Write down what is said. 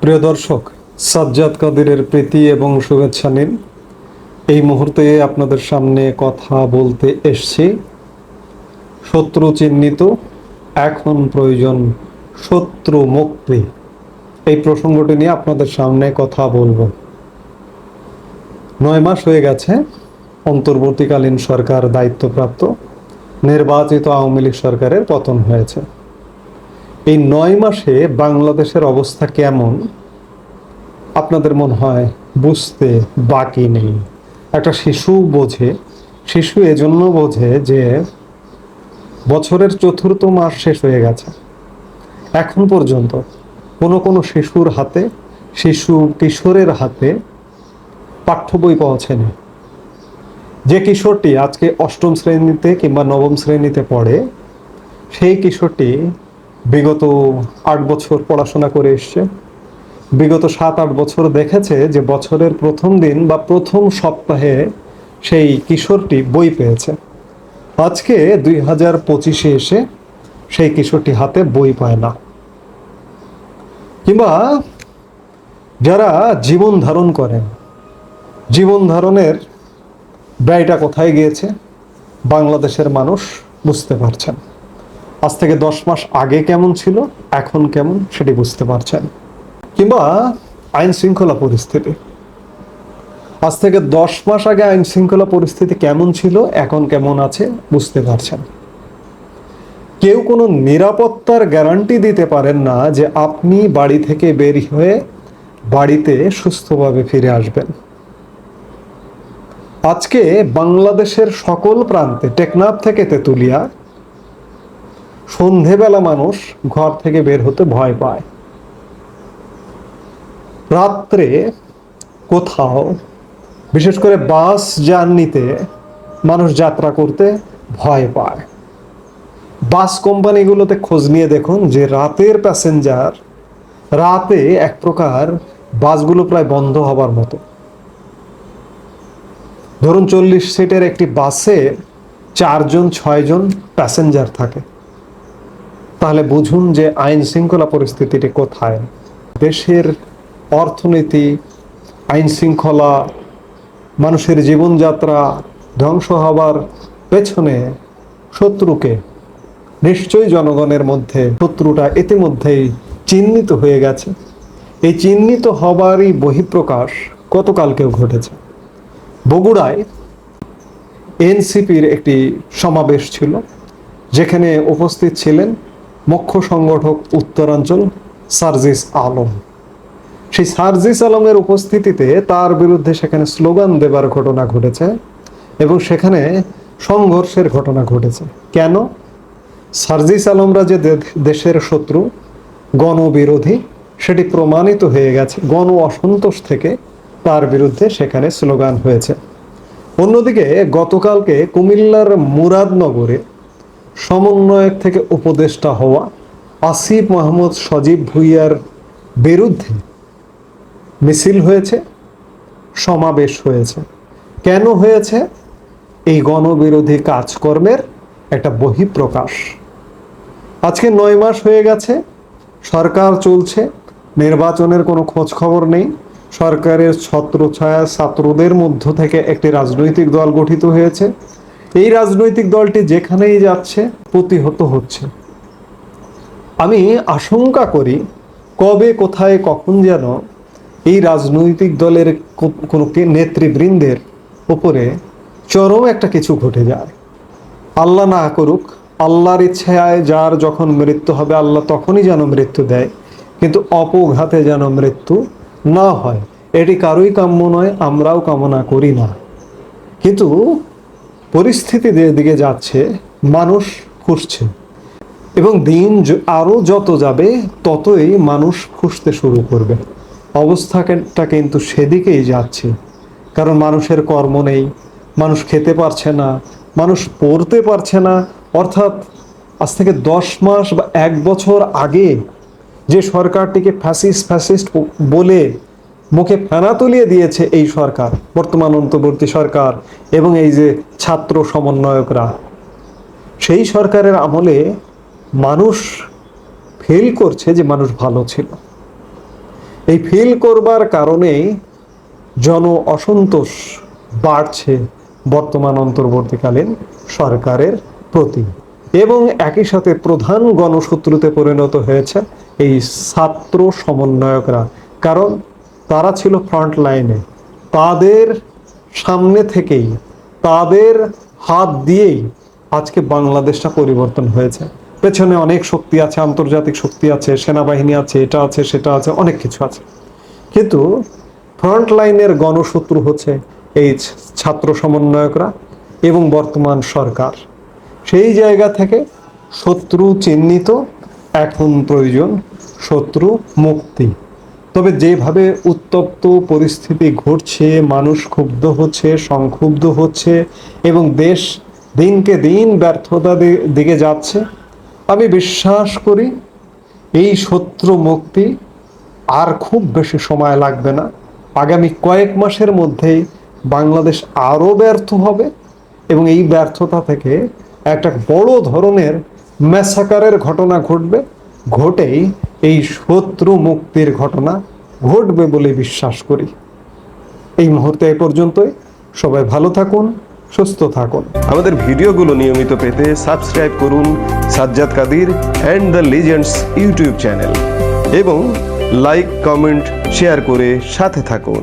প্রিয় দর্শক, সাজ্জাদ কাদিরের প্রীতি এবং শুভেচ্ছা নিন। এই মুহূর্তে আপনাদের সামনে কথা বলতে এসছি শত্রু চিহ্নিত, এখন প্রয়োজন শত্রু মুক্তি। এই প্রসঙ্গটি নিয়ে আপনাদের সামনে কথা বলবো। 9 মাস হয়ে গেছে অন্তর্বর্তীকালীন সরকার দায়িত্বপ্রাপ্ত নির্বাচিত আওয়ামী লীগ সরকারের পতন হয়েছে। এই 9 মাসে বাংলাদেশের অবস্থা কেমন আপনাদের মনে হয় বুঝতে বাকি নেই। একটা শিশু বোঝে, শিশু এজন্য বোঝে যে বছরের 4র্থ মাস শেষ হয়ে গেছে, এখন পর্যন্ত কোনো শিশুর হাতে, শিশু কিশোরের হাতে পাঠ্য বই পৌঁছেনি। যে কিশোরটি আজকে 8ম শ্রেণীতে কিংবা 9ম শ্রেণীতে পড়ে, সেই কিশোরটি বিগত 8 বছর পড়াশোনা করে এসছে। বিগত 7-8 বছর দেখেছে যে বছরের প্রথম দিন বা প্রথম সপ্তাহে সেই কিশোরটি বই পেয়েছে। আজকে 2025-এ এসে সেই কিশোরটি হাতে বই পায় না। কিংবা যারা জীবন ধারণ করেন, জীবন ধারণের ব্যয়টা কোথায় গিয়েছে বাংলাদেশের মানুষ বুঝতে পারছেন। আজ থেকে 10 মাস আগে কেমন ছিল, এখন কেমন সেটি বুঝতে পারছেন। কিংবা আইন শৃঙ্খলা পরিস্থিতি, আজ থেকে 10 মাস আগে আইন শৃঙ্খলা পরিস্থিতি কেমন ছিল, এখন কেমন আছে বুঝতে পারছেন। কেউ কোনো নিরাপত্তার গ্যারান্টি দিতে পারেন না যে আপনি বাড়ি থেকে বের হয়ে বাড়িতে সুস্থভাবে ফিরে আসবেন। আজকে বাংলাদেশের সকল প্রান্তে, টেকনাফ থেকে তেতুলিয়া, সন্ধেবেলা মানুষ ঘর থেকে বের হতে ভয় পায়। রাত্রে কোথাও, বিশেষ করে বাস জার্নিতে মানুষ যাত্রা করতে ভয় পায়। বাস কোম্পানিগুলোতে খোঁজ নিয়ে দেখুন যে রাতের প্যাসেঞ্জার, রাতে এক প্রকার বাসগুলো প্রায় বন্ধ হবার মতো। ধরুন 40 সিটের একটি বাসে 4-6 জন প্যাসেঞ্জার থাকে, তাহলে বুঝুন যে আইন শৃঙ্খলা পরিস্থিতিটি কোথায়। দেশের অর্থনীতি, আইন শৃঙ্খলা, মানুষের জীবনযাত্রা ধ্বংস হবার পেছনে শত্রুকে নিশ্চয়ই জনগণের মধ্যে শত্রুটা ইতিমধ্যেই চিহ্নিত হয়ে গেছে। এই চিহ্নিত হবারই বহিঃপ্রকাশ গতকালকেও ঘটেছে। বগুড়ায় এনসিপির একটি সমাবেশ ছিল, যেখানে উপস্থিত ছিলেন মুখ্য সংগঠক উত্তরাঞ্চল সার্জিস আলম। সেই সার্জিস আলমের উপস্থিতিতে তার বিরুদ্ধে সেখানে স্লোগান দেবার ঘটনা ঘটেছে এবং সেখানে সংঘর্ষের ঘটনা ঘটেছে। কেন? সার্জিস আলমরা যে দেশের শত্রু, গণবিরোধী, সেটি প্রমাণিত হয়ে গেছে। গণ অসন্তোষ থেকে তার বিরুদ্ধে সেখানে স্লোগান হয়েছে। অন্যদিকে গতকালকে কুমিল্লার মুরাদনগরে সমন্বয়ক থেকে উপদেষ্টা হওয়া আসিফ মাহমুদ সজীব ভুঁইয়ার বিরুদ্ধে মিছিল হয়েছে, সমাবেশ হয়েছে। কেন হয়েছে? এই গণবিরোধী কাজকর্মের একটা বহিঃপ্রকাশ। আজকে 9 মাস হয়ে গেছে, সরকার চলছে, নির্বাচনের কোনো খোঁজ খবর নেই। সরকারের ছত্রছায়া ছাত্রদের মধ্য থেকে একটি রাজনৈতিক দল গঠিত হয়েছে। এই রাজনৈতিক দলটি যেখানেই যাচ্ছে প্রতিহত হচ্ছে। আমি আশঙ্কা করি কবে, কোথায়, কখন যেন এই রাজনৈতিক দলের কোনো নেতৃবৃন্দের উপরে চরম একটা কিছু ঘটে যায়। আল্লাহ না করুক, আল্লাহর ইচ্ছায় যার যখন মৃত্যু হবে আল্লাহ তখনই যেন মৃত্যু দেয়, কিন্তু অপঘাতে যেন মৃত্যু না হয়, এটি কারোই কাম্য নয়, আমরাও কামনা করি না। কিন্তু পরিস্থিতি যেদিকে যাচ্ছে, মানুষ ফুঁসছে এবং দিন আরও যত যাবে ততই মানুষ ফুঁসতে শুরু করবে। অবস্থাটা কিন্তু সেদিকেই যাচ্ছে। কারণ মানুষের কর্ম নেই, মানুষ খেতে পারছে না, মানুষ পড়তে পারছে না। অর্থাৎ আজ থেকে 10 মাস বা 1 বছর আগে যে সরকারটিকে ফ্যাসিস্ট বলে মুখে ফেনা তুলিয়ে দিয়েছে এই সরকার, বর্তমান অন্তর্বর্তী সরকার এবং এই যে ছাত্র সমন্বয়করা, সেই সরকারের আমলে মানুষ ফিল করছে যে মানুষ ভালো ছিল। এই ফিল করবার কারণেই জন অসন্তোষ বাড়ছে বর্তমান অন্তর্বর্তীকালীন সরকারের প্রতি, এবং একই সাথে প্রধান গণশত্রুতে পরিণত হয়েছে এই ছাত্র সমন্বয়করা। কারণ তারা ছিল ফ্রন্ট লাইনে, তাদের সামনে থেকেই, তাদের হাত দিয়েই আজকে বাংলাদেশটা পরিবর্তন হয়েছে। পেছনে অনেক শক্তি আছে, আন্তর্জাতিক শক্তি আছে, সেনাবাহিনী আছে, এটা আছে সেটা আছে, অনেক কিছু আছে, কিন্তু ফ্রন্ট লাইনের গণশত্রু হচ্ছে এই ছাত্র সমন্বয়করা এবং বর্তমান সরকার। সেই জায়গা থেকে শত্রু চিহ্নিত, এখন প্রয়োজন শত্রু মুক্তি। তবে যেভাবে উত্তপ্ত পরিস্থিতি ঘটছে, মানুষ ক্ষুব্ধ হচ্ছে, সংক্ষুব্ধ হচ্ছে এবং দেশ দিনকে দিন ব্যর্থতা দিকে যাচ্ছে, আমি বিশ্বাস করি এই শত্রু মুক্তি আর খুব বেশি সময় লাগবে না। আগামী কয়েক মাসের মধ্যেই বাংলাদেশ আরও ব্যর্থ হবে এবং এই ব্যর্থতা থেকে একটা বড় ধরনের ম্যাসাকারের ঘটনা ঘটবে, ঘটেই এই শত্রু মুক্তির ঘটনা ঘটবে বলে বিশ্বাস করি। এই মুহূর্তে এ পর্যন্তই। সবাই ভালো থাকুন, সুস্থ থাকুন। আমাদের ভিডিওগুলো নিয়মিত পেতে সাবস্ক্রাইব করুন Sajjad Kadir and the legends YouTube channel এবং লাইক, কমেন্ট, শেয়ার করে সাথে থাকুন।